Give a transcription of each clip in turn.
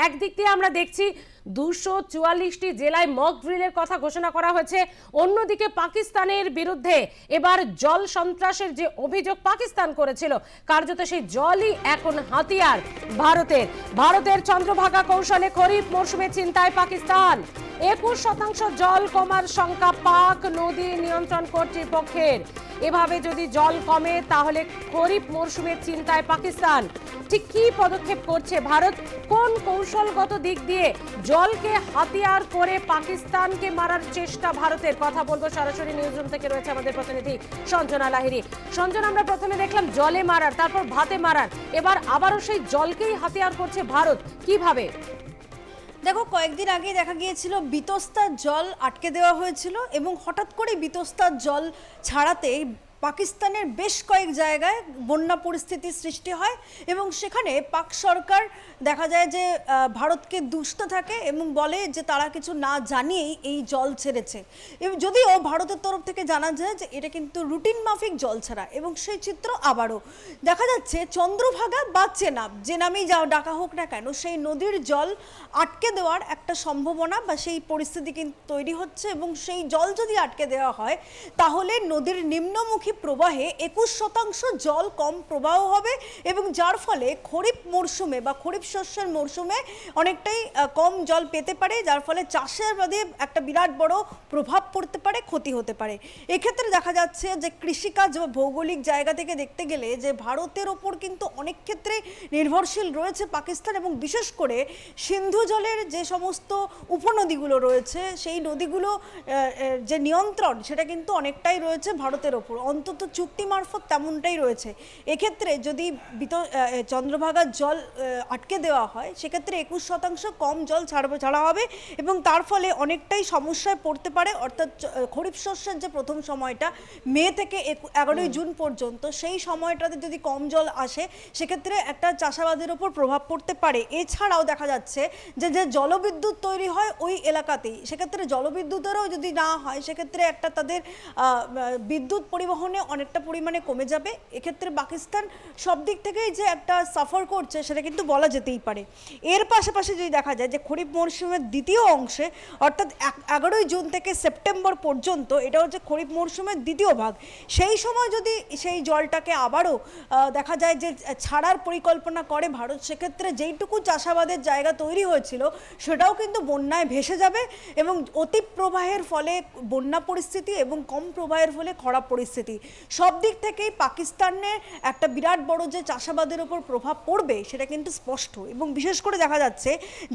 একদিক দিয়ে আমরা দেখছি 244টি জেলায় মক ড্রিলের কথা ঘোষণা করা হয়েছে, অন্যদিকে পাকিস্তানের বিরুদ্ধে এবার জল সন্ত্রাসের যে অভিযোগ পাকিস্তান করেছিল, কার্যত সেই জলই এখন হাতিয়ার ভারতের চন্দ্রভাগা কৌশলে খরিফ মৌসুমে চিন্তায় পাকিস্তান। 21% জল কমার শঙ্কা পাক নদী নিয়ন্ত্রণ কর্তৃপক্ষের। এভাবে যদি জল কমে তাহলে খরিফ মৌসুমের চিন্তায় পাকিস্তান। ঠিক কি পদক্ষেপ করছে ভারত, কোন কৌশলগত দিক দিয়ে জলকে হাতিয়ার করে পাকিস্তানকে মারার চেষ্টা ভারতের? কথা বলবো সরাসরি নিউজরুম থেকে, রয়েছে আমাদের প্রতিনিধি সঞ্জনা লাহিড়ী। সঞ্জনা, আমরা প্রথমে দেখলাম জলে মারার, তারপর ভাতে মারার, এবার আবারও সেই জলকেই হাতিয়ার করছে ভারত, কিভাবে? দেখো, কয়েকদিন আগে দেখা গিয়েছিল বিতস্তার জল আটকে দেওয়া হয়েছিল এবং হঠাৎ করে বিতস্তার জল ছাড়াতে পাকিস্তানের বেশ কয়েক জায়গায় বন্যা পরিস্থিতির সৃষ্টি হয় এবং সেখানে পাক সরকার দেখা যায় যে ভারতকে দুষতে থাকে এবং বলে যে তারা কিছু না জানিয়েই এই জল ছেড়েছে। যদিও ভারতের তরফ থেকে জানা যায় যে এটা কিন্তু রুটিন মাফিক জল ছাড়া, এবং সেই চিত্র আবারও দেখা যাচ্ছে। চন্দ্রভাগা বা চেনাব, যে নামেই ডাকা হোক না কেন, সেই নদীর জল আটকে দেওয়ার একটা সম্ভাবনা বা সেই পরিস্থিতি কিন্তু তৈরি হচ্ছে, এবং সেই জল যদি আটকে দেওয়া হয় তাহলে নদীর নিম্নমুখী প্রবাহে 21% জল কম প্রবাহ হবে এবং যার ফলে খরিফ মরশুমে বা খরিফ শস্যের মরশুমে অনেকটাই কম জল পেতে পারে, যার ফলে চাষের বাদে একটা বিরাট বড় প্রভাব পড়তে পারে, ক্ষতি হতে পারে। এক্ষেত্রে দেখা যাচ্ছে যে কৃষিকাজ বা ভৌগোলিক জায়গা থেকে দেখতে গেলে যে ভারতের ওপর কিন্তু অনেক ক্ষেত্রে নির্ভরশীল রয়েছে পাকিস্তান, এবং বিশেষ করে সিন্ধু জলের যে সমস্ত উপনদীগুলো রয়েছে সেই নদীগুলো যে নিয়ন্ত্রণ সেটা কিন্তু অনেকটাই রয়েছে ভারতের ওপর, অন্তত চুক্তি মারফত তেমনটাই রয়েছে। এক্ষেত্রে যদি চন্দ্রভাগার জল আটকে দেওয়া হয় সেক্ষেত্রে 21% কম জল ছাড়া হবে এবং তার ফলে অনেকটাই সমস্যায় পড়তে পারে। অর্থাৎ খরিফ শস্যের যে প্রথম সময়টা মে থেকে 11ই জুন পর্যন্ত, সেই সময়টাতে যদি কম জল আসে সেক্ষেত্রে একটা চাষাবাদের ওপর প্রভাব পড়তে পারে। এছাড়াও দেখা যাচ্ছে যে যে জলবিদ্যুৎ তৈরি হয় ওই এলাকাতেই, সেক্ষেত্রে জলবিদ্যুতেরও যদি না হয় সেক্ষেত্রে একটা তাদের বিদ্যুৎ পরিবহনে অনেকটা পরিমাণে কমে যাবে। এক্ষেত্রে পাকিস্তান সব দিক থেকেই যে একটা সাফার করছে সেটা কিন্তু বলা যেতেই পারে। এর পাশাপাশি যদি দেখা যায় যে খরিফ মরশুমের দ্বিতীয় অংশে, অর্থাৎ 11ই জুন থেকে সেপ্টেম্বর পর্যন্ত, এটা হচ্ছে খরিফ মরশুমের দ্বিতীয় ভাগ, সেই সময় যদি সেই জলটাকে আবারও দেখা যায় যে ছাড়ার পরিকল্পনা করে ভারত, সেক্ষেত্রে যেইটুকু চাষাবাদের জায়গা তৈরি হয়েছিল সেটাও কিন্তু বন্যায় ভেসে যাবে এবং অতি প্রবাহের ফলে বন্যা পরিস্থিতি এবং কম প্রবাহের ফলে খরা পরিস্থিতি, সব দিক থেকেই পাকিস্তানের একটা বিরাট বড় যে চাষাবাদের উপর প্রভাব পড়বে সেটা কিন্তু স্পষ্ট। এবং বিশেষ করে দেখা যাচ্ছে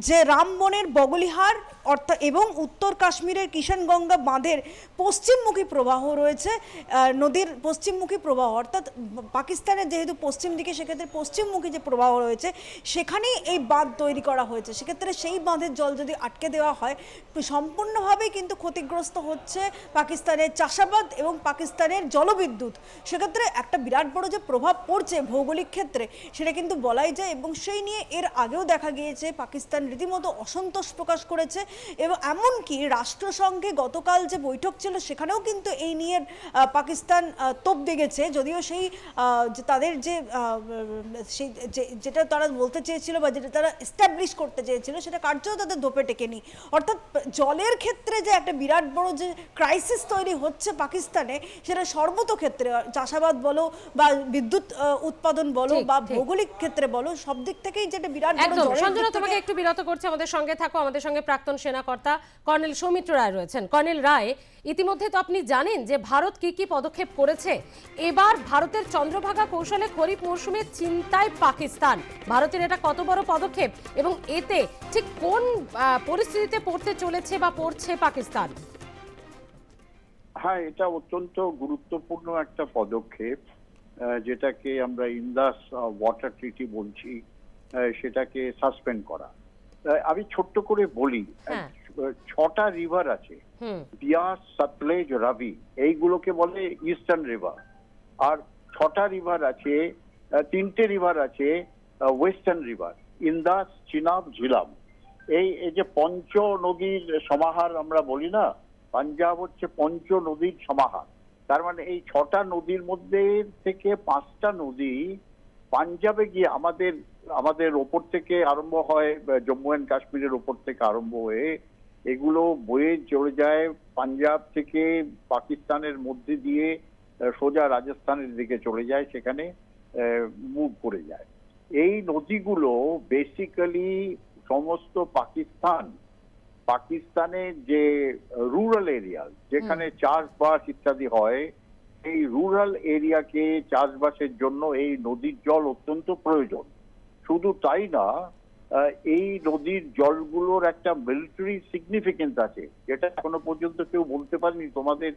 যে রামবনের বগলিহার অর্থাৎ এবং উত্তর কাশ্মীরের কিষানগঙ্গা বাঁধের পশ্চিমমুখী প্রবাহ রয়েছে, নদীর পশ্চিমমুখী প্রবাহ, অর্থাৎ পাকিস্তানের যেহেতু পশ্চিম দিকে, সেক্ষেত্রে পশ্চিমমুখী যে প্রবাহ রয়েছে সেখানেই এই বাঁধ তৈরি করা হয়েছে। সেক্ষেত্রে সেই বাঁধের জল যদি আটকে দেওয়া হয় সম্পূর্ণভাবেই কিন্তু ক্ষতিগ্রস্ত হচ্ছে পাকিস্তানের চাষাবাদ এবং পাকিস্তানের জলবিদ্যুৎ। সেক্ষেত্রে একটা বিরাট বড় যে প্রভাব পড়ছে ভৌগোলিক ক্ষেত্রে সেটা কিন্তু বলাই যায়, এবং সেই নিয়ে এর আগেও দেখা গিয়েছে পাকিস্তান রীতিমতো অসন্তোষ প্রকাশ করেছে এবং এমনকি রাষ্ট্রসংঘে গতকাল যে বৈঠক ছিল সেখানেও কিন্তু এই নিয়ে পাকিস্তান তোপ দেগেছে। যদিও সেই তাদের যে যেটা তারা বলতে চেয়েছিল বা যেটা তারা এস্টাবলিশ করতে চেয়েছিল সেটা কার্যত তাদের ধোপে টেকেনি। অর্থাৎ জলের ক্ষেত্রে যে একটা বিরাট বড় যে ক্রাইসিস তৈরি হচ্ছে পাকিস্তানে, সেটা সর্বতক্ষেত্রে চাষাবাদ বলো বা বিদ্যুৎ উৎপাদন বলো বা ভৌগোলিক ক্ষেত্রে বলো, সব দিক থেকেই যেটা বিরাট বড়। সঞ্জনা, তোমাকে একটু বিরত করছে, আমাদের সঙ্গে থাকো। আমাদের সঙ্গে প্রাক্তন সেনাকর্তা কর্নেল সৌমিত্র রায় রয়েছেন। কর্নেল রায়, ইতিমধ্যে তো আপনি জানেন যে ভারত কি কি পদক্ষেপ করেছে। এবার ভারতের চন্দ্রভাগা কৌশলে খরিফ মৌসুমে চিন্তায় পাকিস্তান, ভারতের এটা কত বড় পদক্ষেপ এবং এতে ঠিক কোন পরিস্থিতিতে পড়তে চলেছে বা পড়ছে পাকিস্তান? হ্যাঁ, এটা অত্যন্ত গুরুত্বপূর্ণ একটা পদক্ষেপ, যেটাকে আমরা ইন্দাস ওয়াটার ট্রিটি বলছি, সেটাকে সাসপেন্ড করা। আমি ছোট্ট করে বলি, 6টা রিভার আছে, বিয়াস, সতলেজ, রাভি, এইগুলোকে বলে ইস্টার্ন রিভার। আর 6টা রিভার আছে, 3টে রিভার আছে ওয়েস্টার্ন রিভার, ইন্দাস, চিনাব, ঝিলাম। এই যে পঞ্চ নদীর সমাহার আমরা বলি না, পাঞ্জাব হচ্ছে পঞ্চ নদীর সমাহার। তার মানে এই 6টা নদীর মধ্যে থেকে 5টা নদী পাঞ্জাবে গিয়ে আমাদের আমাদের ওপর থেকে আরম্ভ হয়, জম্মু অ্যান্ড কাশ্মীরের ওপর থেকে আরম্ভ হয়ে এগুলো বয়ে চলে যায় পাঞ্জাব থেকে পাকিস্তানের মধ্যে দিয়ে সোজা রাজস্থানের দিকে চলে যায়, সেখানে মুভ করে যায়। এই নদীগুলো বেসিক্যালি সমস্ত পাকিস্তানের যে রুরাল এরিয়া যেখানে চাষবাস ইত্যাদি হয়, এই রুরাল এরিয়াকে চাষবাসের জন্য এই নদীর জল অত্যন্ত প্রয়োজন। শুধু তাই না, এই নদীর জলগুলোর একটা মিলিটারি সিগনিফিকেন্স আছে, যেটা এখনো পর্যন্ত কেউ বলতে পারেনি। তোমাদের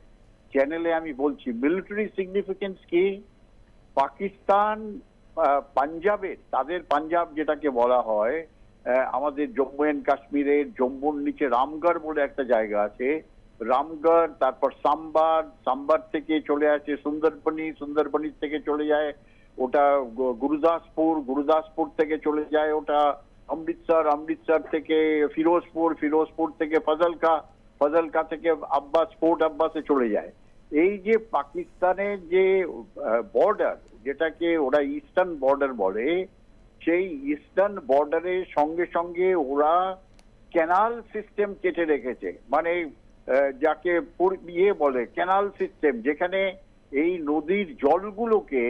চ্যানেলে আমি বলছি মিলিটারি সিগনিফিকেন্স কি। পাকিস্তান পাঞ্জাবের, তাদের পাঞ্জাব যেটাকে বলা হয়, আমাদের জম্মু অ্যান্ড কাশ্মীরের জম্মুর নিচে রামগড় বলে একটা জায়গা আছে, রামগড়, তারপর সাম্বার থেকে চলে আসে সুন্দরবনি থেকে চলে যায় ওটা গুরুদাসপুর থেকে চলে যায় ওটা অমৃতসর থেকে ফিরোজপুর থেকে ফজলকা থেকে আব্বাসে চলে যায়। এই যে পাকিস্তানের যে বর্ডার, যেটাকে ওরা ইস্টার্ন বর্ডার বলে, সেই ইস্টার্ন বর্ডারের সঙ্গে সঙ্গে ওরা ক্যানাল সিস্টেম কেটে রেখেছে, মানে যাকে বলে ক্যানাল সিস্টেম, যেখানে এই নদীর জলগুলোকে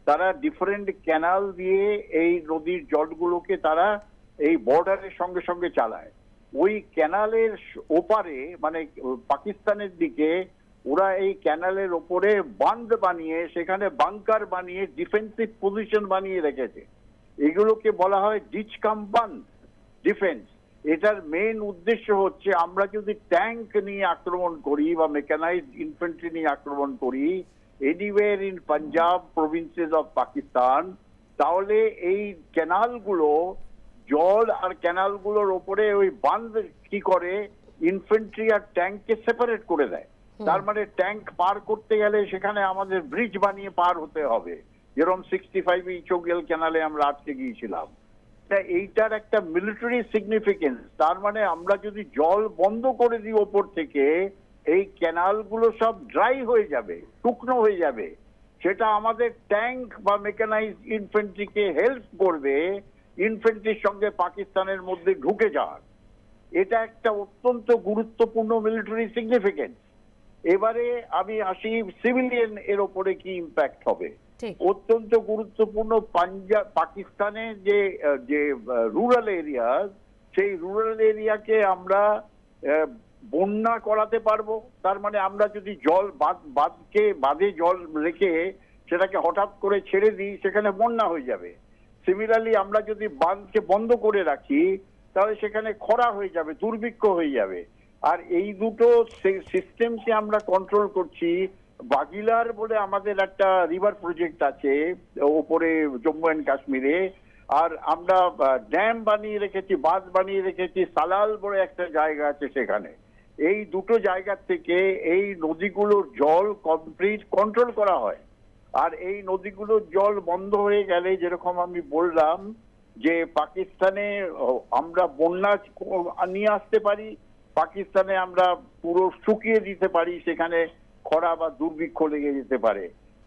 তারা ডিফারেন্ট ক্যানাল দিয়ে এই নদীর জলগুলোকে তারা এই বর্ডারের সঙ্গে সঙ্গে চালায়। ওই ক্যানালের ওপারে মানে পাকিস্তানের দিকে ওরা এই ক্যানালের ওপরে বাঁধ বানিয়ে সেখানে বাংকার বানিয়ে ডিফেন্সিভ পজিশন বানিয়ে রেখেছে। এগুলোকে বলা হয় ডিচ কাম বাঁধ ডিফেন্স। এটার মেইন উদ্দেশ্য হচ্ছে আমরা যদি ট্যাঙ্ক নিয়ে আক্রমণ করি বা মেকানাইজড ইনফ্যান্ট্রি নিয়ে আক্রমণ করি anywhere in Punjab provinces of Pakistan, তাহলে এই ক্যানালগুলো জল আর ক্যানালগুলোর ওপরে ওই বাঁধ কি করে ইনফ্যান্ট্রি আর ট্যাঙ্ককে সেপারেট করে দেয়। তার মানে ট্যাঙ্ক পার করতে গেলে সেখানে আমাদের ব্রিজ বানিয়ে পার হতে হবে, যেরকম 65 ইচোগেল ক্যানালে আমরা আজকে গিয়েছিলাম। এইটার একটা মিলিটারি সিগনিফিকেন্স। তার মানে আমরা যদি জল বন্ধ করে দিই ওপর থেকে, এই ক্যানালগুলো সব ড্রাই হয়ে যাবে, শুকনো হয়ে যাবে। সেটা আমাদের ট্যাঙ্ক বা মেকানাইজড ইনফ্যান্ট্রিকে হেল্প করবে ইনফ্যান্ট্রির সঙ্গে পাকিস্তানের মধ্যে ঢুকে যাওয়ার। এটা একটা অত্যন্ত গুরুত্বপূর্ণ মিলিটারি সিগনিফিকেন্স। এবারে আমি আসি সিভিলিয়ান এর ওপরে কি ইম্প্যাক্ট হবে। অত্যন্ত গুরুত্বপূর্ণ পাকিস্তানের যে রুরাল এরিয়া, সেই রুরাল এরিয়াকে আমরা বন্যা করাতে পারবো। তার মানে আমরা যদি জল বাঁধে জল রেখে সেটাকে হঠাৎ করে ছেড়ে দিই, সেখানে বন্যা হয়ে যাবে। সিমিলারলি আমরা যদি বাঁধকে বন্ধ করে রাখি তাহলে সেখানে খরা হয়ে যাবে, দুর্ভিক্ষ হয়ে যাবে। আর এই দুটো সিস্টেমকে আমরা কন্ট্রোল করছি। বাগিলার বলে আমাদের একটা রিভার প্রজেক্ট আছে ওপরে জম্মু অ্যান্ড কাশ্মীরে, আর আমরা ড্যাম বানিয়ে রেখেছি, বাঁধ বানিয়ে রেখেছি সালাল বলে একটা জায়গা আছে সেখানে। এই দুটো জায়গা থেকে এই নদীগুলোর জল কমপ্লিট কন্ট্রোল করা হয়। আর এই নদীগুলোর জল বন্ধ হয়ে গেলে, যেরকম আমি বললাম যে পাকিস্তানে আমরা বন্যা নিয়ে আসতে পারি, পাকিস্তানে আমরা পুরো শুকিয়ে দিতে পারি, সেখানে খরা বা দুর্ভিক্ষ লেগে যেতে পারে।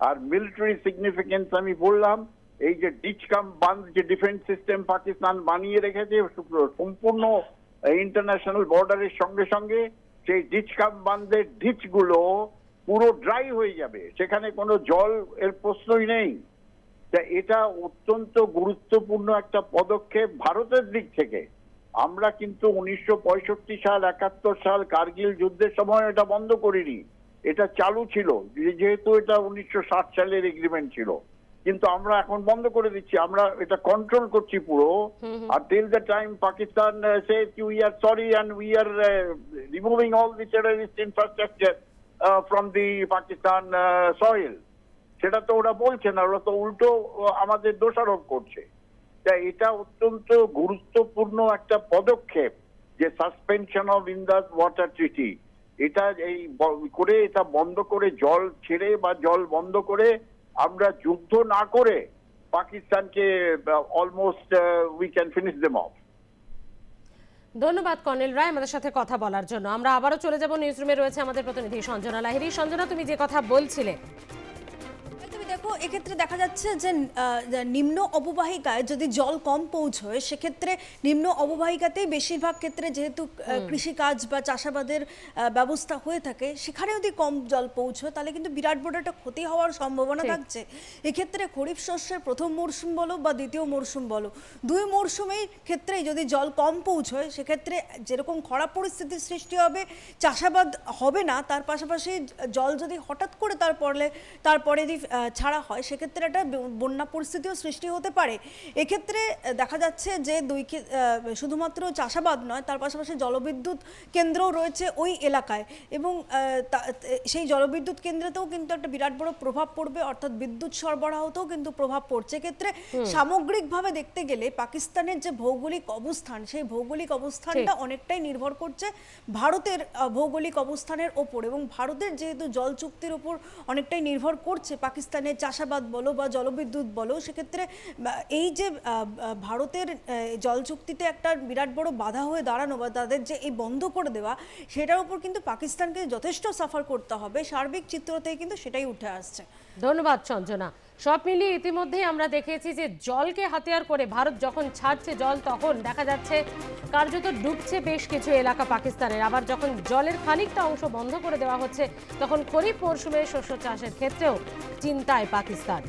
আর মিলিটারি সিগনিফিকেন্স আমি বললাম, এই যে ডিচ কাম বাঁধ যে ডিফেন্স সিস্টেম পাকিস্তান বানিয়ে রেখেছে সম্পূর্ণ ইন্টারন্যাশনাল বর্ডারের সঙ্গে সঙ্গে, সেই ডিচ কাম বাঁধের ডিচগুলো পুরো ড্রাই হয়ে যাবে, সেখানে কোনো জল এর প্রশ্নই নেই। এটা অত্যন্ত গুরুত্বপূর্ণ একটা পদক্ষেপ ভারতের দিক থেকে। আমরা কিন্তু 1965 সাল 71 সাল কার্গিল যুদ্ধের সময় এটা বন্ধ করিনি, এটা চালু ছিল, যেহেতু এটা 1960 সালের এগ্রিমেন্ট ছিল। কিন্তু আমরা এখন বন্ধ করে দিচ্ছি, আমরা এটা কন্ট্রোল করছি পুরো। আর till the time Pakistan says we are sorry and we are removing all the terrorist infrastructure from the Pakistan soil, সেটা তো ওরা বলছে না, ওরা তো উল্টো আমাদের দোষারোপ করছে। এটা অত্যন্ত গুরুত্বপূর্ণ একটা পদক্ষেপ যে suspension of Indus Water Treaty. এটা এটা বন্ধ করে জল ছেড়ে বা জল বন্ধ করে আমরা যুদ্ধ না করে পাকিস্তানকে almost we can finish them of. ধন্যবাদ কর্নেল রায় আমাদের সাথে কথা বলার জন্য। আমরা আবারও চলে যাব নিউজরুমে, রয়েছে আমাদের প্রতিনিধি সঞ্জনা লাহিড়ী। সঞ্জনা, তুমি যে কথা বলছিলে, দেখো এক্ষেত্রে দেখা যাচ্ছে যে নিম্ন অববাহিকায় যদি জল কম পৌঁছয় সেক্ষেত্রে নিম্ন অববাহিকাতেই বেশিরভাগ ক্ষেত্রে যেহেতু কৃষিকাজ বা চাষাবাদের ব্যবস্থা হয়ে থাকে, সেখানে যদি কম জল পৌঁছয় তাহলে কিন্তু বিরাট বড় একটা ক্ষতি হওয়ার সম্ভাবনা থাকছে। এক্ষেত্রে খরিফ শস্যের প্রথম মরশুম বলো বা দ্বিতীয় মরশুম বলো, দুই মরশুমেই ক্ষেত্রেই যদি জল কম পৌঁছয় সেক্ষেত্রে যেরকম খরা পরিস্থিতির সৃষ্টি হবে, চাষাবাদ হবে না, তার পাশাপাশি জল যদি হঠাৎ করে তারপরে যদি ছাড়া হয় সেক্ষেত্রে একটা বন্যা পরিস্থিতিও সৃষ্টি হতে পারে। এক্ষেত্রে দেখা যাচ্ছে যে শুধুমাত্র চাষাবাদ নয়, তার পাশাপাশি জলবিদ্যুৎ কেন্দ্রও রয়েছে ওই এলাকায়, এবং সেই জলবিদ্যুৎ কেন্দ্রেতেও কিন্তু একটা বিরাট বড় প্রভাব পড়বে, অর্থাৎ বিদ্যুৎ সরবরাহতেও কিন্তু প্রভাব পড়ছে। এক্ষেত্রে সামগ্রিকভাবে দেখতে গেলে পাকিস্তানের যে ভৌগোলিক অবস্থান, সেই ভৌগোলিক অবস্থানটা অনেকটাই নির্ভর করছে ভারতের ভৌগোলিক অবস্থানের ওপর, এবং ভারতের যেহেতু জল চুক্তির উপর অনেকটাই নির্ভর করছে পাকিস্তানের চাষাবাদ বলো বা জলবিদ্যুৎ বলো, সেক্ষেত্রে এই যে ভারতের জল চুক্তিতে একটা বিরাট বড় বাধা হয়ে দাঁড়ানো বা তাদের যে এই বন্ধ করে দেওয়া, সেটার উপর কিন্তু পাকিস্তানকে যথেষ্ট সাফার করতে হবে। সার্বিক চিত্রতেই কিন্তু সেটাই উঠে আসছে। ধন্যবাদ সঞ্জনা। সব মিলিয়ে ইতিমধ্যেই আমরা দেখেছি যে জলকে হাতিয়ার করে ভারত যখন ছাড়ছে জল, তখন দেখা যাচ্ছে কার্যত ডুবছে বেশ কিছু এলাকা পাকিস্তানের। আবার যখন জলের খানিকটা অংশ বন্ধ করে দেওয়া হচ্ছে, তখন খরিফ মরশুমে শস্য চাষের ক্ষেত্রেও চিন্তায় পাকিস্তান।